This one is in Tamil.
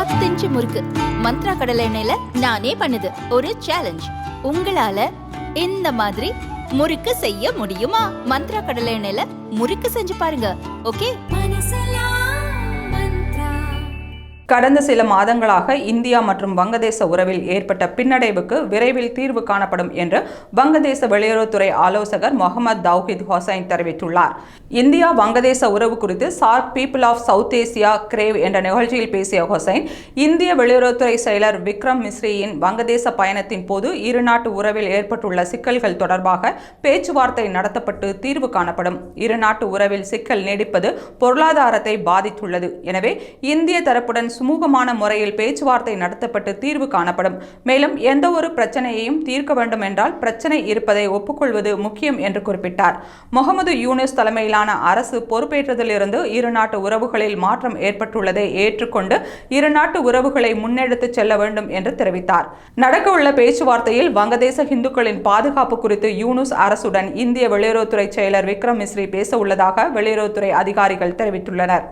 இருபத்தஞ்சு முறுக்கு மந்த்ரா கடலை எண்ணெயில நானே பண்ணுது ஒரு சேலஞ்ச். உங்களால இந்த மாதிரி முறுக்கு செய்ய முடியுமா? மந்த்ரா கடலை எண்ணெயில முறுக்கு செஞ்சு பாருங்க. ஓகே. கடந்த சில மாதங்களாக இந்தியா மற்றும் வங்கதேச உறவில் ஏற்பட்ட பின்னடைவுக்கு விரைவில் தீர்வு காணப்படும் என்று வங்கதேச வெளியுறவுத்துறை ஆலோசகர் முகமது தௌஹித் ஹொசைன் தெரிவித்துள்ளார். இந்தியா வங்கதேச உறவு குறித்து SAARC people of South Asia grave என்ற நிகழ்ச்சியில் பேசிய ஹொசைன், இந்திய வெளியுறவுத்துறை செயலர் விக்ரம் மிஸ்ரியின் வங்கதேச பயணத்தின் போது இருநாட்டு உறவில் ஏற்பட்டுள்ள சிக்கல்கள் தொடர்பாக பேச்சுவார்த்தை நடத்தப்பட்டு தீர்வு காணப்படும். இருநாட்டு உறவில் சிக்கல் நீடிப்பது பொருளாதாரத்தை பாதித்துள்ளது. எனவே இந்திய தரப்புடன் சுமூகமான முறையில் பேச்சுவார்த்தை நடத்தப்பட்டு தீர்வு காணப்படும். மேலும் எந்த ஒரு பிரச்சனையையும் தீர்க்க வேண்டும் என்றால் பிரச்சனை இருப்பதை ஒப்புக்கொள்வது முக்கியம் என்று குறிப்பிட்டார். முகமது யூனுஸ் தலைமையிலான அரசு பொறுப்பேற்றதிலிருந்து இருநாட்டு உறவுகளில் மாற்றம் ஏற்பட்டுள்ளதை ஏற்றுக்கொண்டு இருநாட்டு உறவுகளை முன்னெடுத்து செல்ல வேண்டும் என்று தெரிவித்தார். நடக்கவுள்ள பேச்சுவார்த்தையில் வங்கதேச இந்துக்களின் பாதுகாப்பு குறித்து யூனுஸ் அரசுடன் இந்திய வெளியுறவுத்துறை செயலர் விக்ரம் மிஸ்ரி பேச உள்ளதாக வெளியுறவுத்துறை அதிகாரிகள் தெரிவித்துள்ளனர்.